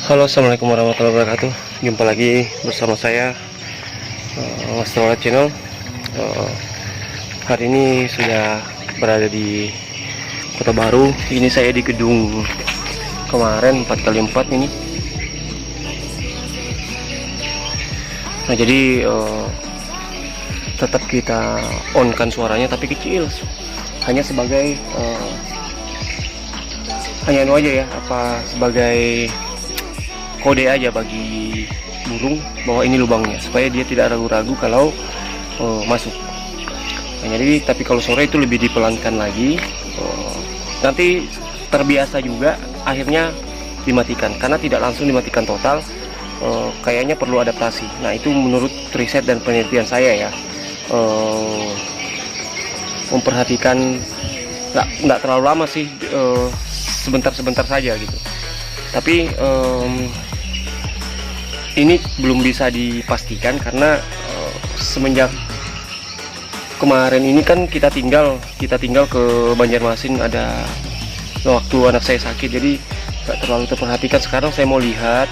Halo, assalamualaikum warahmatullahi wabarakatuh. Jumpa lagi bersama saya, Mas Tola Channel. Eh, Hari ini sudah berada di Kota Baru. Ini saya di gedung kemarin 4x4 ini. Nah, jadi tetap kita on kan suaranya, tapi kecil. Hanya sebagai hanya itu aja ya, sebagai kode aja bagi burung bahwa ini lubangnya, supaya dia tidak ragu-ragu kalau masuk. Nah, jadi tapi kalau sore itu lebih dipelankan lagi, nanti terbiasa juga, akhirnya dimatikan, karena tidak langsung dimatikan total. Kayaknya perlu adaptasi. Nah, itu menurut riset dan penelitian saya ya, memperhatikan nggak terlalu lama sih, sebentar-sebentar saja gitu. Tapi ini belum bisa dipastikan karena semenjak kemarin ini kan kita tinggal ke Banjarmasin, ada waktu anak saya sakit, jadi nggak terlalu terperhatikan. Sekarang saya mau lihat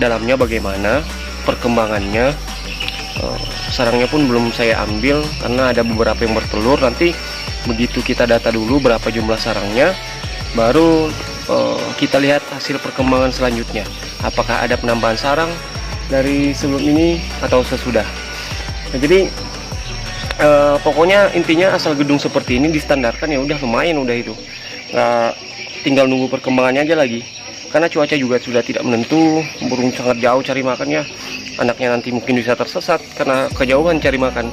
dalamnya bagaimana perkembangannya. Sarangnya pun belum saya ambil karena ada beberapa yang bertelur. Nanti begitu kita data dulu berapa jumlah sarangnya, baru kita lihat hasil perkembangan selanjutnya, apakah ada penambahan sarang dari sebelum ini atau sesudah. Nah, jadi pokoknya intinya asal gedung seperti ini distandarkan ya udah lumayan, udah itu. Tinggal nunggu perkembangannya aja lagi, karena cuaca juga sudah tidak menentu, burung sangat jauh cari makannya, anaknya nanti mungkin bisa tersesat karena kejauhan cari makan,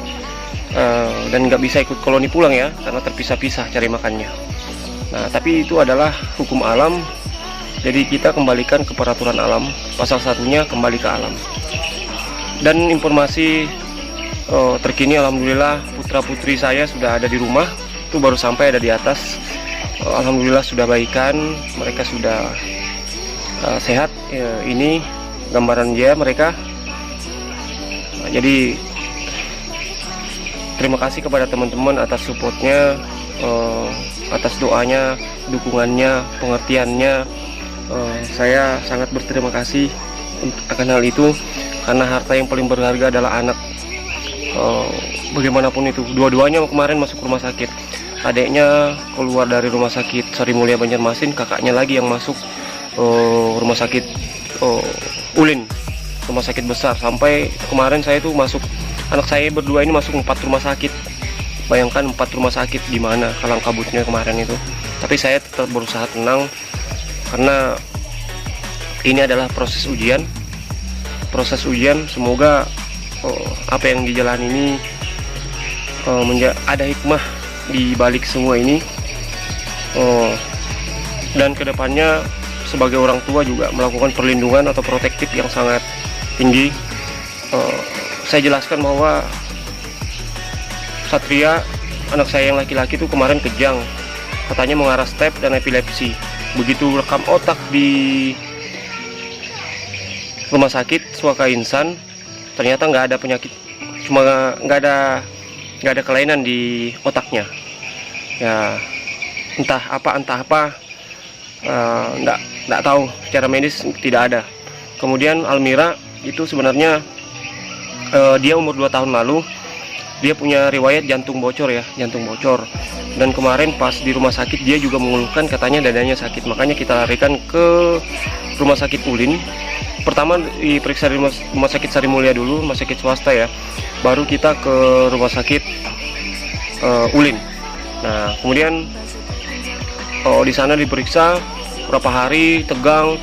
dan nggak bisa ikut koloni pulang ya, karena terpisah-pisah cari makannya. Nah, tapi itu adalah hukum alam, jadi kita kembalikan ke peraturan alam. Pasal satunya kembali ke alam. Dan informasi terkini, alhamdulillah putra putri saya sudah ada di rumah, itu baru sampai ada di atas. Alhamdulillah sudah baikan, mereka sudah sehat. Ini gambaran dia mereka. Nah, jadi terima kasih kepada teman-teman atas supportnya, atas doanya, dukungannya, pengertiannya. Saya sangat berterima kasih akan hal itu, karena harta yang paling berharga adalah anak. Bagaimanapun itu, dua-duanya kemarin masuk rumah sakit. Adiknya keluar dari rumah sakit Sari Mulia Banjarmasin, kakaknya lagi yang masuk rumah sakit Ulin, rumah sakit besar. Sampai kemarin saya tuh masuk, anak saya berdua ini masuk 4 rumah sakit. Bayangkan 4 rumah sakit, gimana kalang kabutnya kemarin itu. Tapi saya tetap berusaha tenang, karena ini adalah proses ujian. Semoga apa yang dijalani ini ada hikmah di balik semua ini. Dan kedepannya sebagai orang tua juga melakukan perlindungan atau protektif yang sangat tinggi. Saya jelaskan bahwa Satria, anak saya yang laki-laki itu kemarin kejang, katanya mengarah step dan epilepsi. Begitu rekam otak di rumah sakit Suaka Insan, ternyata nggak ada penyakit, cuma nggak ada kelainan di otaknya. Ya entah apa, nggak tahu, secara medis tidak ada. Kemudian Almira itu sebenarnya dia umur 2 tahun lalu, dia punya riwayat jantung bocor. Dan kemarin pas di rumah sakit dia juga mengeluhkan, katanya dadanya sakit. Makanya kita larikan ke rumah sakit Ulin. Pertama diperiksa di rumah sakit Sari Mulia dulu, rumah sakit swasta ya, baru kita ke rumah sakit Ulin. Nah, kemudian di sana diperiksa berapa hari, tegang,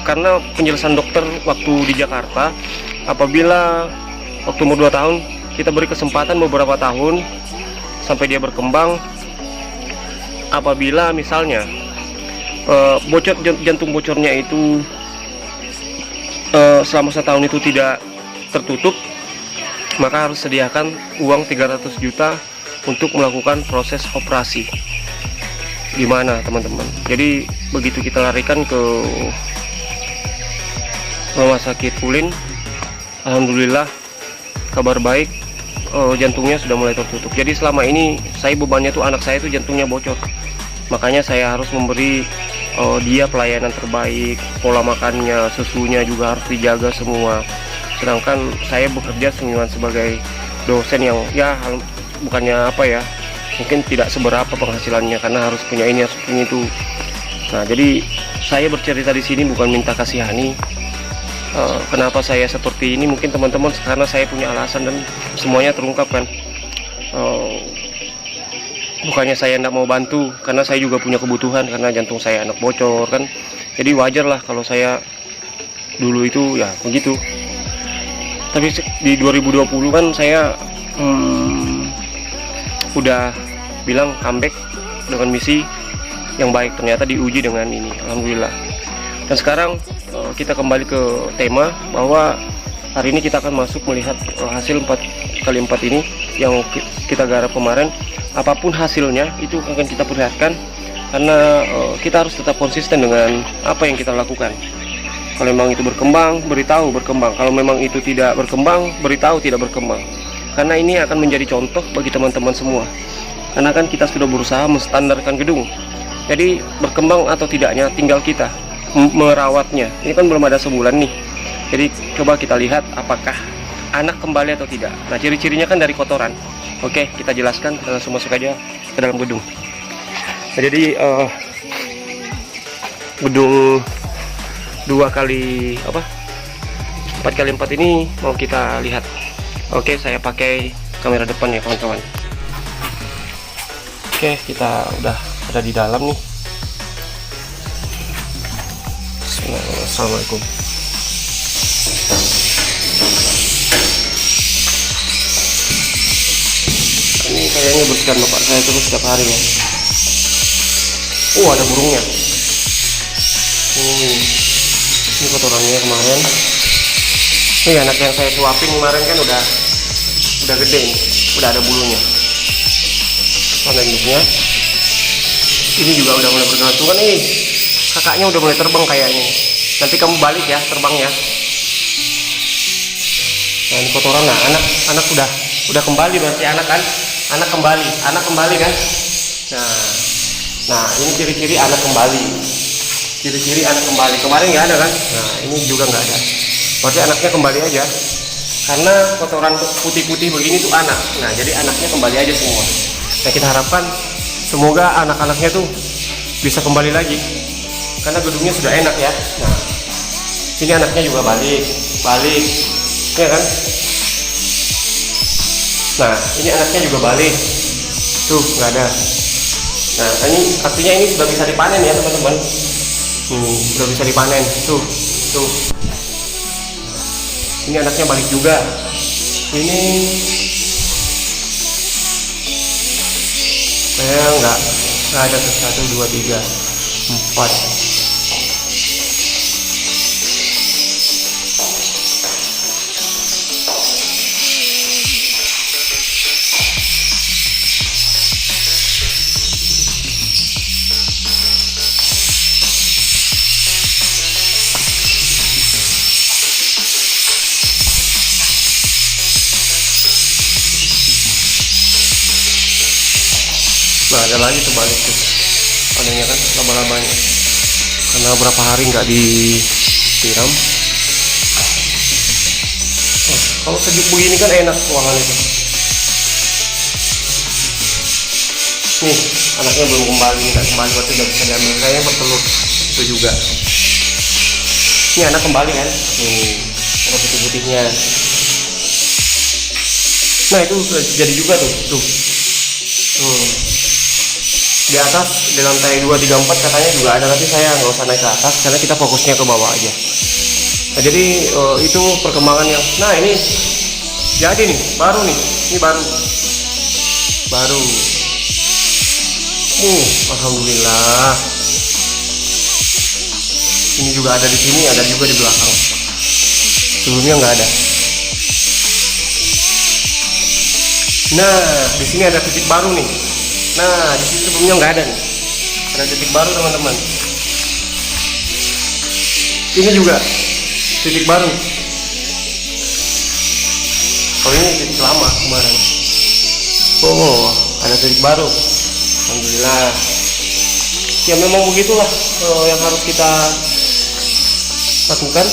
karena penjelasan dokter waktu di Jakarta, apabila waktu umur 2 tahun kita beri kesempatan beberapa tahun sampai dia berkembang. Apabila misalnya jantung bocornya itu selama 1 tahun itu tidak tertutup, maka harus sediakan uang 300 juta untuk melakukan proses operasi. Gimana teman-teman? Jadi begitu kita larikan ke rumah sakit Ulin, alhamdulillah kabar baik, jantungnya sudah mulai tertutup. Jadi selama ini saya bebannya tuh anak saya tuh jantungnya bocor, makanya saya harus memberi dia pelayanan terbaik, pola makannya, susunya juga harus dijaga semua. Sedangkan saya bekerja sebagai dosen yang ya bukannya apa ya, mungkin tidak seberapa penghasilannya karena harus punya ini, harus punya itu. Nah, jadi saya bercerita di sini bukan minta kasihani. Kenapa saya seperti ini, mungkin teman-teman, karena saya punya alasan dan semuanya terungkap kan. Bukannya saya tidak mau bantu, karena saya juga punya kebutuhan, karena jantung saya anak bocor kan. Jadi wajar lah kalau saya dulu itu ya begitu. Tapi di 2020 kan saya udah bilang comeback dengan misi yang baik, ternyata diuji dengan ini, alhamdulillah. Dan sekarang kita kembali ke tema bahwa hari ini kita akan masuk melihat hasil 4x4 ini yang kita garap kemarin. Apapun hasilnya itu akan kita perlihatkan, karena kita harus tetap konsisten dengan apa yang kita lakukan. Kalau memang itu berkembang, beritahu berkembang. Kalau memang itu tidak berkembang, beritahu tidak berkembang. Karena ini akan menjadi contoh bagi teman-teman semua. Karena kan kita sudah berusaha menstandarkan gedung. Jadi berkembang atau tidaknya tinggal kita merawatnya. Ini kan belum ada sebulan nih. Jadi coba kita lihat apakah anak kembali atau tidak. Nah, ciri-cirinya kan dari kotoran. Oke, kita jelaskan, langsung masuk aja ke dalam gedung. Nah, jadi gedung 4x4 ini mau kita lihat. Oke, saya pakai kamera depan ya kawan-kawan. Oke, kita udah ada di dalam nih. Assalamualaikum. Ini kayaknya bersihkan bapak saya terus setiap hari ya. Ada burungnya. Ini kotorannya kemarin. Ini anak yang saya suapin kemarin kan udah gede nih, udah ada bulunya. Mana induknya? Ini juga udah mulai bergantungan nih. Kakaknya udah mulai terbang kayaknya. Nanti kamu balik ya, terbang ya. Nah, ini kotoran. Nah, anak udah kembali berarti anak kan? Anak kembali kan? Nah, ini ciri-ciri anak kembali. Ciri-ciri anak kembali. Kemarin nggak ada kan? Nah, ini juga nggak ada. Berarti anaknya kembali aja. Karena kotoran putih-putih begini tuh anak. Nah, jadi anaknya kembali aja semua. Nah, kita harapkan semoga anak-anaknya tuh bisa kembali lagi. Karena gedungnya sudah enak ya. Nah, ini anaknya juga balik, ya kan? Nah, ini anaknya juga balik. Tuh, nggak ada. Nah, ini artinya ini sudah bisa dipanen ya teman-teman. Sudah bisa dipanen. Tuh. Ini anaknya balik juga. Ini nggak ada tuh. 1, 2, 3, 4. Nah, ada lagi terbalik tuh adanya kan laba-labanya, karena berapa hari nggak disiram. Kalau sejuk begini kan enak ruangan itu. Nih, anaknya belum kembali, nggak kembali, waktu udah bisa diambil, kayaknya bertelur itu juga. Ini anak kembali kan? Ada putih-putihnya. Nah, itu jadi juga tuh. Di atas, di lantai 2, 3, 4 katanya juga ada, tapi saya nggak usah naik ke atas karena kita fokusnya ke bawah aja. Nah, jadi itu perkembangan yang, nah ini jadi nih, baru nih, ini baru. Alhamdulillah. Ini juga ada di sini, ada juga di belakang. Sebelumnya nggak ada. Nah, di sini ada titik baru nih. Nah, di sini sebelumnya nggak ada nih. Ada titik baru teman-teman. Ini juga titik baru. Kalau ini titik lama kemarin. Ada titik baru. Alhamdulillah. Ya memang begitulah yang harus kita lakukan.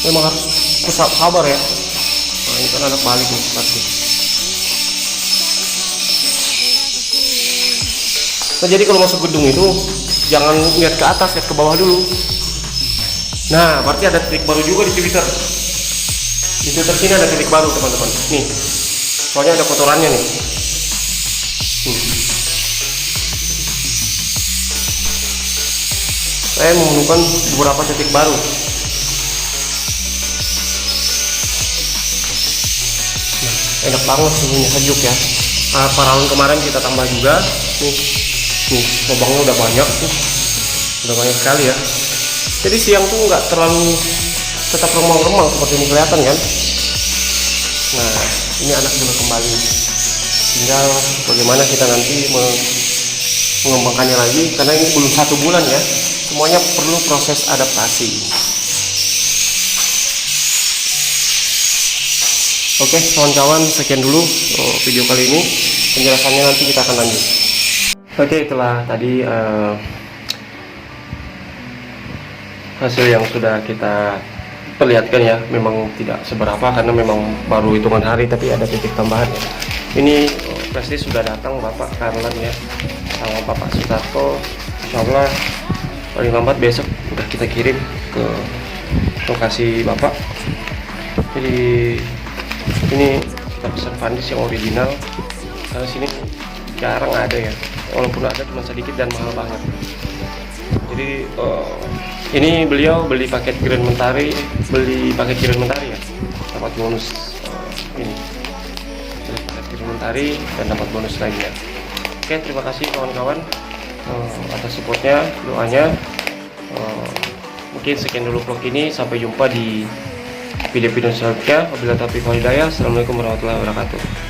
Memang harus sabar ya. Nah, ini kan anak balik nih pasti. Nah, jadi kalau masuk gedung itu jangan lihat ke atas, lihat ke bawah dulu. Nah, berarti ada titik baru juga di Twitter. Di Twitter sini ada titik baru teman-teman. Nih, soalnya ada kotorannya nih. Saya menemukan beberapa titik baru. Nah, enak banget suhunya, sejuk ya. Paralon kemarin kita tambah juga. Nih, lubangnya udah banyak tuh. Udah banyak sekali ya. Jadi siang tuh nggak terlalu tetap remang-remang seperti ini kelihatan kan. Nah, ini anak juga kembali. Tinggal bagaimana kita nanti mengembangkannya lagi, karena ini belum 1 bulan ya. Semuanya perlu proses adaptasi. Oke kawan-kawan, sekian dulu video kali ini. Penjelasannya nanti kita akan lanjut. Oke, itulah tadi hasil yang sudah kita perlihatkan ya. Memang tidak seberapa karena memang baru hitungan hari, tapi ada titik tambahan ya. Ini pasti sudah datang Bapak Karlan ya sama Bapak Sutarto. Insyaallah paling lambat besok udah kita kirim ke lokasi Bapak. Jadi ini kita pesan Vandis yang original karena sini jarang ada ya, walaupun ada cuma sedikit dan mahal banget. Jadi ini beliau beli paket Grand Mentari ya, dapat bonus ini paket Grand Mentari dan dapat bonus lainnya. Oke, terima kasih kawan-kawan atas supportnya, doanya. Mungkin sekian dulu vlog ini, sampai jumpa di video-video selanjutnya. Wabillahi taufiq wal hidayah. Assalamualaikum warahmatullahi wabarakatuh.